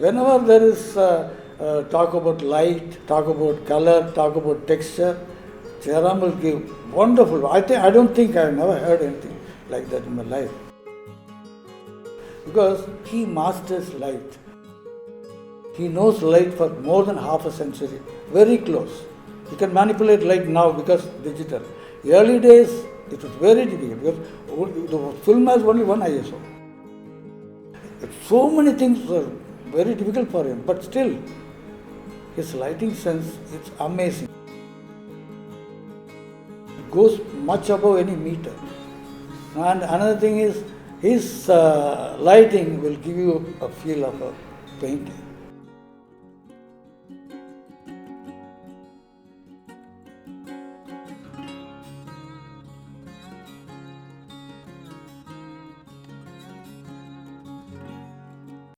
Whenever there is talk about light, talk about color, talk about texture, Jayaram will give wonderful. I don't think I have never heard anything like that in my life. Because he masters light. He knows light for more than half a century, very close. He can manipulate light now because digital. Early days, it was very difficult because the film has only one ISO. So many things were very difficult for him, but still, his lighting sense is amazing. It goes much above any meter. And another thing is, his lighting will give you a feel of a painting.